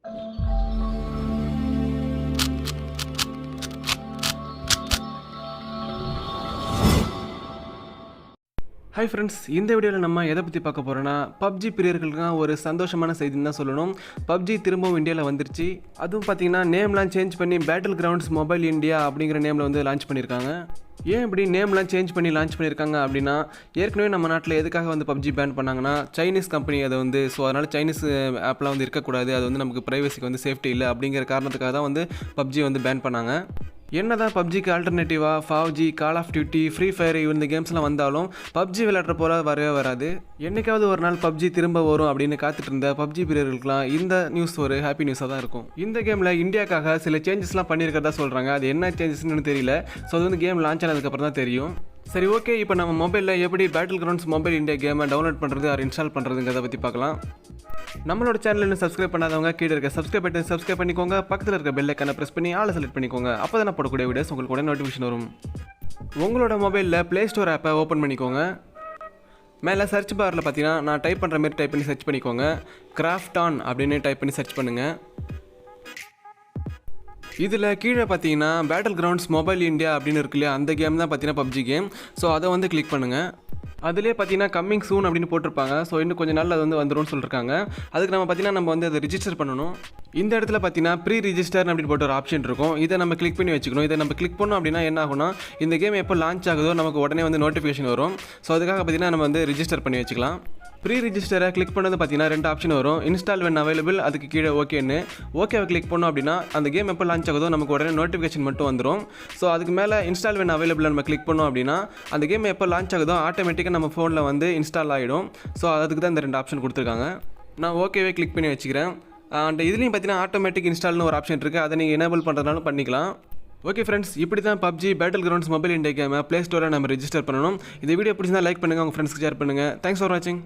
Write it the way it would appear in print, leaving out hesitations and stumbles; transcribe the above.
Hi friends, இந்த வீடியோவில் நம்ம எதை பற்றி பார்க்க போகிறோன்னா பப்ஜி பிரியர்களுக்கு ஒரு சந்தோஷமான செய்தின்னு தான் சொல்லணும். பப்ஜி திரும்பவும் இந்தியாவில் வந்துருச்சு. அதுவும் பார்த்தீங்கன்னா நேம்லாம் சேஞ்ச் பண்ணி பேட்டில் கிரவுண்ட்ஸ் மொபைல் இந்தியா அப்படிங்கிற நேமில் வந்து லான்ச் பண்ணியிருக்காங்க. ஏன் இப்படி நேம்லாம் சேஞ்ச் பண்ணி லான்ச் பண்ணியிருக்காங்க அப்படின்னா, ஏற்கனவே நம்ம நாட்டில் எதுக்காக வந்து பப்ஜி பேன் பண்ணாங்கன்னா, சைனீஸ் கம்பெனி அதை வந்து அதனால் சைனீஸ் ஆப்லாம் வந்து இருக்கக்கூடாது, அது வந்து நமக்கு ப்ரைவசிக்கு வந்து சேஃப்டி இல்லை அப்படிங்கிற காரணத்துக்காக தான் வந்து பப்ஜி வந்து பேன் பண்ணாங்க. என்ன தான் பப்ஜிக்கு ஆல்டர்னேட்டிவாக PUBG, call of duty, free fire இந்த கேம்ஸ்லாம் வந்தாலும் பப்ஜி விளையாடுற போல வரவே வராது. என்றைக்காவது ஒரு நாள் பப்ஜி திரும்ப வரும் அப்படின்னு காத்துட்டு இருந்த பப்ஜி பிரியர்களுக்குலாம் இந்த நியூஸ் ஒரு ஹாப்பி நியூஸாக தான் இருக்கும். இந்த கேமில் இந்தியாக்காக சில சேஞ்சஸ்லாம் பண்ணியிருக்கிறதா சொல்கிறாங்க. அது என்ன சேஞ்சஸ்ன்னு தெரியல. ஸோ அது வந்து கேம் லான்ச் ஆனதுக்கப்புறம் தான் தெரியும். சரி, ஓகே. இப்போ நம்ம மொபைலில் எப்படி பேட்டில் கிரவுண்ட்ஸ் மொபைல் இந்தியா கேமை டவுன்லோட் பண்ணுறது ஆர் இன்ஸ்டால் பண்ணுறதுங்கிறத பற்றி பார்க்கலாம். நம்மளோட சேனல் இன்னும் சப்ஸ்கிரைப் பண்ணாதவங்க கீழே இருக்க சப்ஸ்கிரைப் பட்டன் சப்ஸ்கிரைப் பண்ணிக்கோங்க. பக்கத்தில் இருக்க பெல் ஐக்கானை ப்ரெஸ் பண்ணி ஆளை செலக்ட் பண்ணிக்கோங்க. அப்போ தான் போடக்கூடிய வீடியோஸ் உங்களுக்கு கூட நோட்டிஃபிகேஷன் வரும். உங்களோட மொபைலில் ப்ளே ஸ்டோர் ஆப்பை ஓப்பன் பண்ணிக்கோங்க. மேலே சர்ச் பாரில் பார்த்தீங்கன்னா நான் டைப் பண்ணுற மாதிரி டைப் பண்ணி சர்ச் பண்ணிக்கோங்க. கிராஃப்ட் ஆன் அப்படின்னு டைப் பண்ணி சர்ச் பண்ணுங்கள். இதில் கீழே பார்த்தீங்கன்னா பேட்டில் கிரவுண்ட்ஸ் மொபைல் இந்தியா அப்படின்னு இருக்கு இல்லையா, அந்த கேம் தான் பார்த்தீங்கன்னா பப்ஜி கேம். ஸோ அதை வந்து கிளிக் பண்ணுங்கள். அதிலே பார்த்தீங்கன்னா கம்மிங் சூன் அப்படின்னு போட்டிருப்பாங்க. ஸோ இன்னும் கொஞ்சம் நாள் அது வந்து வந்துடும் சொல்லியிருக்காங்க. அதுக்கு நம்ம பார்த்தீங்கன்னா நம்ம வந்து அதை ரிஜிஸ்டர் பண்ணணும். இந்த இடத்துல பார்த்தீங்கன்னா ப்ரீ ரிஜிஸ்டர் அப்படின்னு போட்டு ஒரு ஆப்ஷன் இருக்கும். இதை நம்ம கிளிக் பண்ணி வச்சுக்கணும். இதை நம்ம கிளிக் பண்ணோம் அப்படின்னா என்ன ஆகும்னா, இந்த கேம் எப்போ லான்ச் ஆகுதோ நமக்கு உடனே வந்து நோட்டிஃபிகேஷன் வரும். ஸோ அதுக்காக பார்த்தீங்கன்னா நம்ம வந்து ரிஜிஸ்டர் பண்ணி வச்சுக்கலாம். ப்ரீ ரிஜிஸ்டரை கிளிக் பண்ணது பார்த்தீங்கன்னா 2 ஆப்ஷன் வரும். இன்ஸ்டால் வென் அவைலபிள், அதுக்கு கீழே ஓகேன்னு. ஓகேவை கிளிக் பண்ணோம் அப்படின்னா அந்த கேம் எப்போ லான்ச் ஆகுதோ நமக்கு உடனே நோட்டிஃபிகேஷன் மட்டும் வந்துடும். ஸோ அதுக்கு மேலே இன்ஸ்டால் வென் அவைலபிள் நம்ம கிளிக் பண்ணோம் அப்படின்னா அந்த கேம் எப்போ லான்ச் ஆகுதோ ஆட்டோமேட்டிக்காக நம்ம ஃபோனில் வந்து இன்ஸ்டால் ஆகிடும். ஸோ அதுக்கு தான் இந்த 2 ஆப்ஷன் கொடுத்துருக்காங்க. நான் ஓகேவே கிளிக் பண்ணி வச்சுக்கிறேன். அண்ட் இதுலேயும் பார்த்தீங்கன்னா ஆட்டோமேட்டிக் இன்ஸ்டால்னு ஒரு ஆப்ஷன் இருக்குது. அதை நீங்கள் எனேபிள் பண்ணுறதுனாலும் பண்ணிக்கலாம். ஓகே ஃப்ரெண்ட்ஸ், இப்படி தான் PUBG battle grounds mobile India கேமை ப்ளே ஸ்டோரில் நம்ம ரெஜிஸ்டர் பண்ணணும். இந்த வீடியோ பிடிச்சிருந்தா லைக் பண்ணுங்கள், உங்கள் ஃப்ரெண்ட்ஸ்க்கு ஷேர் பண்ணுங்கள். தேங்க்ஸ் ஃபார் வாட்சிங்.